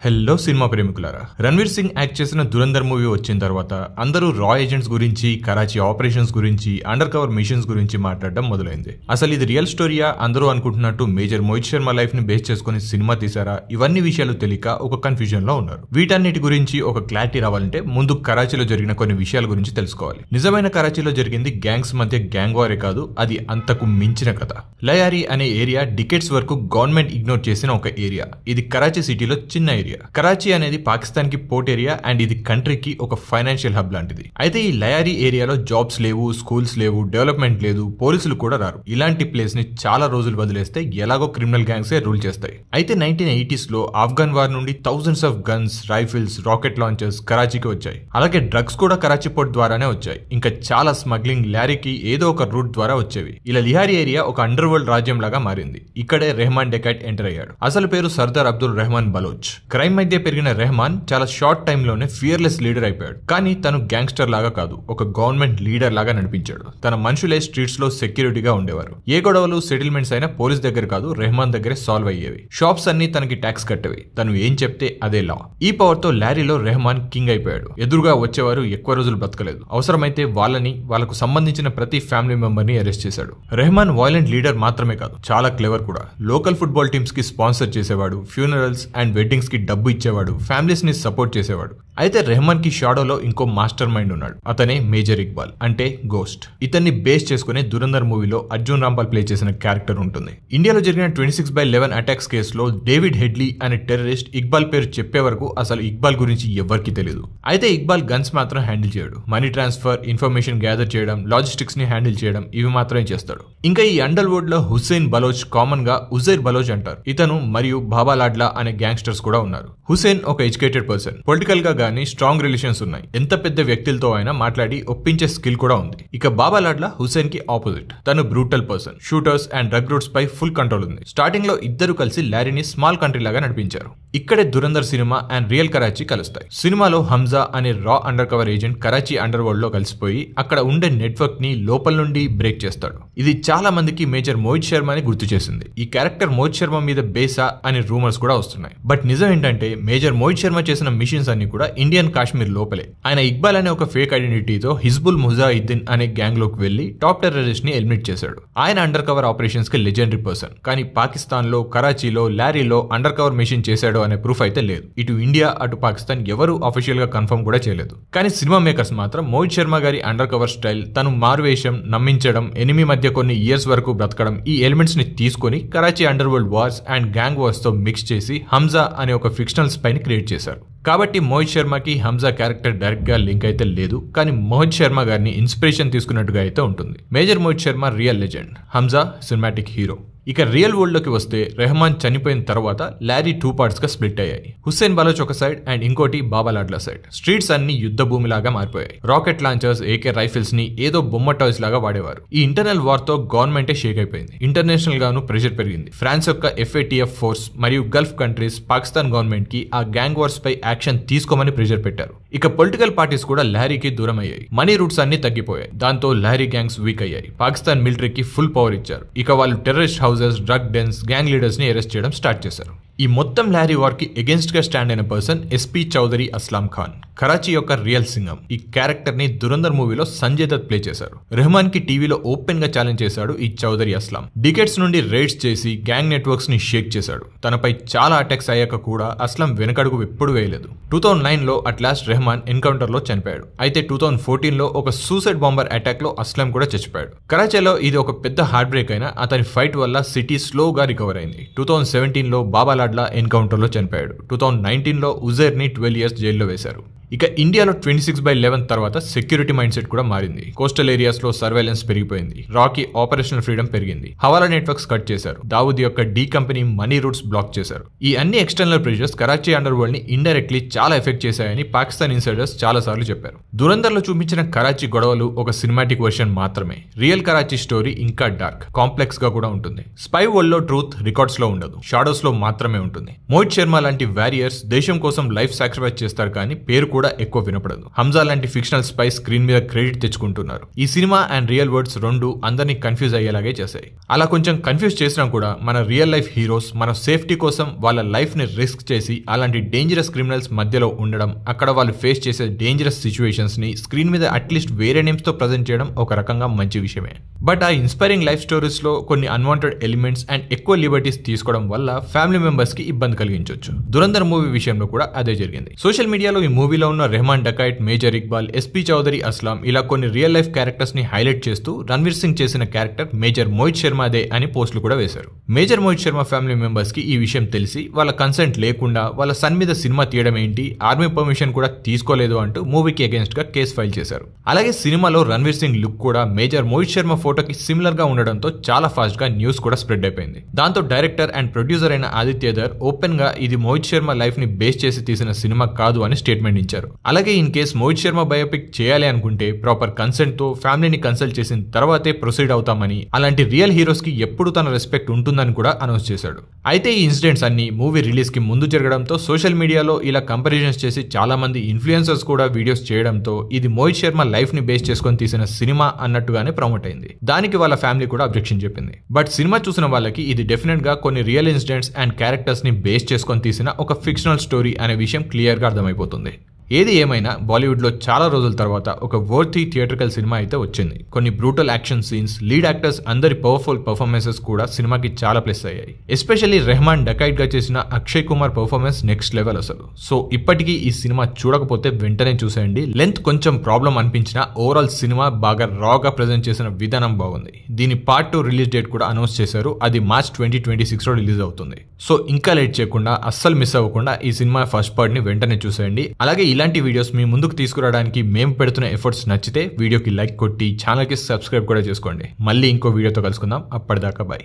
Hello cinema ప్రేమికులారా, Ranveer Singh act చేసిన Dhurandhar movie వచ్చిన తర్వాత అందరూ రా ఏజెంట్స్ గురించి, కరాచీ ఆపరేషన్స్ గురించి, అండర్ కవర్ మిషన్స్ గురించి మాట్లాడడం మొదలైంది. అసలు ఇది రియల్ స్టోరీయా, అందరూ అనుకుంటున్నట్టు మేజర్ మోహిత్ శర్మ లైఫ్ ని బేస్ చేసుకుని సినిమా తీసారా? ఇవన్నీ విషయాలు తెలియక ఒక కన్ఫ్యూజన్ లో ఉన్నారు. వీటన్నిటి గురించి ఒక క్లారిటీ రావాలంటే ముందు కరాచీలో జరిగిన కొన్ని విషయాల గురించి తెలుసుకోవాలి. నిజమైన కరాచీలో జరిగింది గ్యాంగ్స్ మధ్య గ్యాంగ్ వారే కాదు, అది అంతకు మించిన కథ. లయారీ అనే ఏరియా డికెట్స్ వరకు గవర్నమెంట్ ఇగ్నోర్ చేసిన ఒక ఏరియా. ఇది కరాచీ సిటీలో చిన్న ఏరియా. కరాచీ అనేది పాకిస్తాన్ కి పోర్ట్ ఏరియా అండ్ ఇది కంట్రీకి ఒక ఫైనాన్షియల్ హబ్ లాంటిది. అయితే ఈ లయారీ ఏరియాలో జాబ్స్ లేవు, స్కూల్స్ లేవు, డెవలప్మెంట్ లేదు, పోలీసులు కూడా రారు. ఇలాంటి ప్లేస్ ని చాలా రోజులు వదిలేస్తే ఎలాగో క్రిమినల్ గ్యాంగ్సే రూల్ చేస్తాయి. అయితే 1980s లో ఆఫ్ఘన్ వార్ నుండి thousands of guns, rifles, rocket launchers కరాచీకి వచ్చాయి. అలాగే డ్రగ్స్ కూడా కరాచీ పోర్ట్ ద్వారానే వచ్చాయి. ఇంకా చాలా స్మగ్లింగ్ లారీకి ఏదో ఒక రూట్ ద్వారా వచ్చేవి. ఇలా లిహారీ ఏరియా ఒక అండర్ వరల్డ్ రాజ్యం లాగా మారింది. ఇక్కడే రెహమాన్ డెకాట్ ఎంటర్ అయ్యాడు. అసలు పేరు సర్దార్ అబ్దుల్ రెహమాన్ బలోచ్. క్రైమ్ మధ్య పెరిగిన రెహమాన్ చాలా షార్ట్ టైమ్ లోనే ఫియర్లెస్ లీడర్ అయిపోయాడు. కానీ తను గ్యాంగ్స్టర్ లాగా కాదు, ఒక గవర్నమెంట్ లీడర్ లాగా నడిపించాడు. తన మనుషులే స్ట్రీట్స్ లో సెక్యూరిటీగా ఉండేవారు. ఏ గొడవలు, సెటిల్మెంట్స్ అయినా పోలీస్ దగ్గర కాదు, రెహమాన్ దగ్గరే సాల్వ్ అయ్యేవి. షాప్స్ అన్ని తనకి ట్యాక్స్ కట్టేవి. తను ఏం చెప్తే అదే లా. ఈ పవర్ తో లారీలో రెహమాన్ కింగ్ అయిపోయాడు. ఎదురుగా వచ్చేవారు ఎక్కువ రోజులు బ్రతకలేదు. అవసరమైతే వాళ్లకు సంబంధించిన ప్రతి ఫ్యామిలీ మెంబర్ ని అరెస్ట్ చేశాడు. రెహమాన్ వైలెంట్ లీడర్ మాత్రమే కాదు, చాలా క్లెవర్ కూడా. లోకల్ ఫుట్బాల్ టీమ్స్ కి స్పాన్సర్ చేసేవాడు, ఫ్యూనరల్స్ అండ్ వెడ్డింగ్స్ కి డబ్బు ఇచ్చేవాడు, ఫ్యామిలీస్ ని సపోర్ట్ చేసేవాడు. అయితే రెహమాన్ కి షాడోలో ఇంకో మాస్టర్ మైండ్ ఉన్నాడు. అతనే మేజర్ ఇక్బాల్, అంటే గోస్ట్. ఇతన్ని బేస్ చేసుకునే దురంధర్ మూవీలో అర్జున్ రాంపాల్ ప్లే చేసిన క్యారెక్టర్ ఉంటుంది. ఇండియాలో జరిగిన 26/11 అటాక్స్ కేసులో డేవిడ్ హెడ్లీ అనే టెర్రరిస్ట్ ఇక్బాల్ పేరు చెప్పే వరకు అసలు ఇక్బాల్ గురించి ఎవరికి తెలియదు. అయితే ఇక్బాల్ గన్స్ మాత్రం హ్యాండిల్ చేయడు. మనీ ట్రాన్స్ఫర్, ఇన్ఫర్మేషన్ గ్యాదర్ చేయడం, లాజిస్టిక్స్ ని హ్యాండిల్ చేయడం, ఇవి మాత్రమే చేస్తాడు. ఇంకా ఈ అండర్వుడ్ లో హుస్సేన్ బలోచ్, కామన్ గా ఉజైర్ బలోచ్ అంటారు. ఇతను మరియు బాబా లాడ్లా అనే గ్యాంగ్స్టర్స్ కూడా ఉన్నారు. హుస్సేన్ ఒక ఎడ్యుకేటెడ్ పర్సన్. పొలిటికల్ గా గానీ స్ట్రాంగ్ రిలేషన్స్ ఉన్నాయి. ఎంత పెద్ద వ్యక్తులతో అయినా మాట్లాడి ఒప్పించే స్కిల్ కూడా ఉంది. ఇక బాబా లాడ్లా హుస్సేన్ కి ఆపోజిట్. తను brutal person. Shooters and drug routes పై ఫుల్ కంట్రోల్ ఉంది. స్టార్టింగ్ లో ఇద్దరు కలిసి లారీని స్మాల్ కంట్రీ లాగా నడిపించారు. ఇక్కడే Dhurandhar cinema and real Karachi కలుస్తాయి. సినిమాలో హంజా అనే రా undercover agent Karachi underworld లో కలిసిపోయి అక్కడ ఉండే నెట్వర్క్ ని లోపల నుండి బ్రేక్ చేస్తాడు. ఇది చాలా మందికి మేజర్ మోహిత్ శర్మని గుర్తు చేసింది. ఈ క్యారెక్టర్ మోహిత్ శర్మ మీద బేసా అనే రూమర్స్ కూడా వస్తున్నాయి. బట్ నిజం ఏంటంటే మేజర్ మోహిత్ శర్మ చేసిన మిషన్స్ అన్ని కూడా ఇండియన్ కాశ్మీర్ లోపలే. ఆయన ఇక్బాల్ అనే ఒక ఫేక్ ఐడెంటిటీతో హిజ్బుల్ ముజాహిద్దీన్ అనే గ్యాంగ్ లోకి వెళ్లి టాప్ టెర్రరిస్ట్ ని ఎలిమినేట్ చేశాడు. ఆయన అండర్ కవర్ ఆపరేషన్స్ కి లెజెండరీ పర్సన్. కానీ పాకిస్తాన్ లో, కరాచీలో, లారీలో అండర్ కవర్ మిషన్ చేశాడు అనే ప్రూఫ్ అయితే లేదు. ఇటు ఇండియా అటు పాకిస్తాన్ ఎవరు అఫీషియల్ గా కన్ఫర్మ్ కూడా చేయలేదు. కానీ సినిమా మేకర్స్ మాత్రం మోహిత్ శర్మ గారి అండర్ కవర్ స్టైల్, తను మారువేషం, నమ్మించడం, ఎనిమి మధ్య కొన్ని ఇయర్స్ వరకు బ్రతకడం, ఈ ఎలిమెంట్స్ ని తీసుకుని Karachi under world wars and gang wars తో మిక్స్ చేసి హంజా అనే ఒక ఫిక్షనల్ స్పై ని క్రియేట్ చేశారు. కాబట్టి మోహిత్ శర్మకి హంజా క్యారెక్టర్ డైరెక్ట్ గా లింక్ అయితే లేదు. కానీ మోహిత్ శర్మ గారిని ఇన్స్పిరేషన్ తీసుకున్నట్టుగా అయితే ఉంటుంది. Major Mohit Sharma real legend, Hamza cinematic hero. ఇక రియల్ వరల్డ్ లోకి వస్తే రెహమాన్ చనిపోయిన తర్వాత లారీ 2 పార్ట్స్ గా స్ప్లిట్ అయ్యాయి. హుస్సేన్ బలోచ్ ఒక సైడ్ అండ్ ఇంకోటి బాబా లాడ్లా సైడ్. స్ట్రీట్స్ అన్ని యుద్ధ భూమిలాగా మారిపోయాయి. రాకెట్ లాంచర్స్, ఏకే రైఫిల్స్ ని ఏదో బొమ్మ టాయ్స్ లాగా వాడేవారు. ఈ ఇంటర్నల్ వార్ తో గవర్నమెంటే షేక్ అయిపోయింది. ఇంటర్నేషనల్ గాను ప్రెషర్ పెరిగింది. ఫ్రాన్స్ యొక్క FATF ఫోర్స్ మరియు గల్ఫ్ కంట్రీస్ పాకిస్తాన్ గవర్నమెంట్ కి ఆ గ్యాంగ్ వార్స్ పై యాక్షన్ తీసుకోమని ప్రెషర్ పెట్టారు. ఇక పొలిటికల్ పార్టీస్ కూడా లారీకి దూరం అయ్యాయి. మనీ రూట్స్ అన్ని తగ్గిపోయాయి. దాంతో లారీ గ్యాంగ్స్ వీక్ అయ్యాయి. పాకిస్తాన్ మిలిటరీకి ఫుల్ పవర్ ఇచ్చారు. ఇక వాళ్ళు terrorist houses, drug dense, gang leaders ని అరెస్ట్ చేయడం స్టార్ట్ చేశారు. ఈ మొత్తం లారీ వార్ కి అగేన్స్ట్ గా స్టాండ్ అయిన పర్సన్ SP చౌదరి అస్లాం ఖాన్, కరాచీ యొక్క రియల్ సింగం. ఈ క్యారెక్టర్ ని దురంధర్ మూవీలో సంజయ్ దత్ ప్లే చేశారు. రెహమాన్ కి టీవీలో ఓపెన్ గా ఛాలెంజ్ చేశాడు ఈ చౌదరి అస్లాం. డికెట్స్ నుండి రైడ్స్ చేసి గ్యాంగ్ నెట్వర్క్స్ ని షేక్ చేశాడు. తనపై చాలా అటాక్స్ అయ్యాక కూడా అస్లాం వెనకడుగు ఎప్పుడు వేయలేదు. 2009 లో అట్ లాస్ట్ రెహమాన్ ఎన్కౌంటర్ లో చనిపోయాడు. అయితే 2014 లో ఒక సూసైడ్ బాంబర్ అటాక్ లో అస్లాం కూడా చచ్చిపోయాడు. కరాచీలో ఇది ఒక పెద్ద హార్ట్ బ్రేక్ అయినా అతని ఫైట్ వల్ల సిటీ స్లోగా రికవర్ అయింది. 2017 లో బాబా లాడ్లా ఎన్కౌంటర్ లో చనిపోయాడు. 2019 లో ఉజైర్ ని 12 years జైల్లో వేశారు. ఇక ఇండియాలో 26/11 తర్వాత సెక్యూరిటీ మైండ్ సెట్ కూడా మారింది. కోస్టల్ ఏరియాస్ లో సర్వేలెన్స్ పెరిగిపోయింది. రాకి ఆపరేషనల్ ఫ్రీడమ్ పెరిగింది. హవాలా నెట్వర్క్స్ కట్ చేశారు. దావూద్ యొక్క D company money routes block చేశారు. ఈ అన్ని external pressures Karachi underworld ని ఇండైరెక్ట్లీ చాలా ఎఫెక్ట్ చేశాయని పాకిస్తాన్ ఇన్సైడర్స్ చాలా సార్లు చెప్పారు. దురందర్లో చూపించిన కరాచీ గొడవలు ఒక సినిమాటిక్ వర్షన్ మాత్రమే. రియల్ కరాచీ స్టోరీ ఇంకా డార్క్, కాంప్లెక్స్ గా కూడా ఉంటుంది. స్పై వరల్డ్ లో ట్రూత్ రికార్డ్స్ లో ఉండదు, షాడోస్ లో మాత్రమే ఉంటుంది. మోహిత్ శర్మ లాంటి వారియర్స్ దేశం కోసం లైఫ్ సాక్రిఫైస్ చేస్తారు, కానీ పేరు కూడా ఎక్కువ వినపడదు. హంజా లాంటి ఫిక్షనల్ స్పై స్క్రీన్ మీద క్రెడిట్ తెచ్చుకుంటున్నారు. ఈ సినిమా అండ్ రియల్ వర్డ్స్ రెండు అందరినీ కన్ఫ్యూజ్ అయ్యేలాగే చేశాయి. అలా కొంచెం కన్ఫ్యూజ్ చేసినా కూడా మన రియల్ లైఫ్ హీరోస్ మన సేఫ్టీ కోసం వాళ్ళ లైఫ్ ని రిస్క్ చేసి అలాంటి డేంజరస్ క్రిమినల్స్ మధ్యలో ఉండడం, అక్కడ వాళ్ళు ఫేస్ చేసే డేంజరస్ సిచ్యువేషన్స్ ని స్క్రీన్ మీద అట్లీస్ట్ వేరే నేమ్స్ తో ప్రజెంట్ చేయడం ఒక రకంగా మంచి విషయమే. బట్ ఆ ఇన్స్పైరింగ్ లైఫ్ స్టోరీస్ లో కొన్ని అన్వాంటెడ్ ఎలిమెంట్స్ అండ్ ఎక్కువ లిబర్టీస్ తీసుకోవడం వల్ల ఫ్యామిలీ మెంబర్స్ కి ఇబ్బంది కలిగించవచ్చు. దురందర్ మూవీ విషయంలో కూడా అదే జరిగింది. సోషల్ మీడియాలో ఈ మూవీలో ఉన్న రెహమాన్ డకైట్, మేజర్ ఇక్బాల్, ఎస్పీ చౌదరి అస్లాం ఇలా కొన్ని రియల్ లైఫ్ క్యారెక్టర్స్ ని హైలైట్ చేస్తూ రణ్వీర్ సింగ్ చేసిన క్యారెక్టర్ మేజర్ మోహిత్ శర్మదే అని పోస్టులు కూడా వేశారు. Major Mohit Sharma family members కి ఈ విషయం తెలిసి వాళ్ళ కన్సెంట్ లేకుండా వాళ్ళ సన్ మీద సినిమా తీయడం ఏంటి, ఆర్మీ పర్మిషన్ కూడా తీసుకోలేదు అంటూ మూవీకి అగేన్స్ట్ గా కేసు ఫైల్ చేశారు. అలాగే సినిమాలో రణ్వీర్ సింగ్ లుక్ కూడా మేజర్ మోహిత్ శర్మ ఫోటోకి సిమిలర్ గా ఉండడంతో చాలా ఫాస్ట్ గా న్యూస్ కూడా స్ప్రెడ్ అయిపోయింది. దాంతో డైరెక్టర్ అండ్ ప్రొడ్యూసర్ అయిన ఆదిత్యధర్ ఓపెన్ గా ఇది మోహిత్ శర్మ లైఫ్ ని బేస్ చేసి తీసిన సినిమా కాదు అని స్టేట్మెంట్ ఇచ్చారు. అలాగే in case Mohit Sharma biopic చేయాలి అనుకుంటే ప్రాపర్ కన్సెంట్ తో ఫ్యామిలీని కన్సల్ట్ చేసిన తర్వాతే ప్రొసీడ్ అవుతామని, అలాంటి రియల్ హీరోస్ కి ఎప్పుడు తన రెస్పెక్ట్ ఉంటుందని కూడా అనౌన్స్ చేశాడు. అయితే ఈ ఇన్సిడెంట్స్ అన్ని మూవీ రిలీజ్ కి ముందు జరగడంతో సోషల్ మీడియాలో ఇలా కంపారిజన్స్ చేసి చాలా మంది ఇన్ఫ్లుయెన్సర్స్ కూడా వీడియోస్ చేయడంతో ఇది మోహిత్ శర్మ లైఫ్ ని బేస్ చేసుకొని తీసిన సినిమా అన్నట్టుగానే ప్రమోట్ అయింది. దానికి వాళ్ళ ఫ్యామిలీ కూడా అబ్జెక్షన్ చెప్పింది. బట్ సినిమా చూసిన వాళ్ళకి ఇది డెఫినెట్ గా కొన్ని రియల్ ఇన్సిడెంట్స్ అండ్ క్యారెక్టర్స్ ని బేస్ చేసుకొని తీసిన ఒక ఫిక్షనల్ స్టోరీ అనే విషయం క్లియర్ గా అర్థమైపోతుంది. ఏది ఏమైనా బాలీవుడ్ లో చాలా రోజుల తర్వాత ఒక వర్తీ థియేట్రికల్ సినిమా అయితే వచ్చింది. కొన్ని brutal action scenes, lead actors అందరి పవర్ఫుల్ పర్ఫార్మెన్సెస్ కూడా సినిమాకి చాలా ప్లస్ అయ్యాయి. ఎస్పెషల్లీ రెహమాన్ డకైట్ గా చేసిన Akshay Kumar performance next level అసలు. సో ఇప్పటికీ ఈ సినిమా చూడకపోతే వెంటనే చూసేయండి. లెంత్ కొంచెం ప్రాబ్లం అనిపించినా ఓవరాల్ సినిమా బాగా రాగా ప్రెజెంట్ చేసిన విధానం బాగుంది. దీని పార్ట్ 2 రిలీజ్ డేట్ కూడా అనౌన్స్ చేశారు. అది మార్చ్ 2026 లో రిలీజ్ అవుతుంది. సో ఇంకా లేట్ చేయకుండా అస్సలు మిస్ అవ్వకుండా ఈ సినిమా ఫస్ట్ పార్ట్ ని వెంటనే చూసేయండి. అలాగే ఇలాంటి వీడియోస్ మీ ముందుకు తీసుకురావడానికి మేము పెడుతున్న ఎఫర్ట్స్ నచ్చితే వీడియోకి లైక్ కొట్టి ఛానల్కి సబ్స్క్రైబ్ కూడా చేసుకోండి. మళ్ళీ ఇంకో వీడియోతో కలుసుకుందాం. అప్పటిదాకా బై.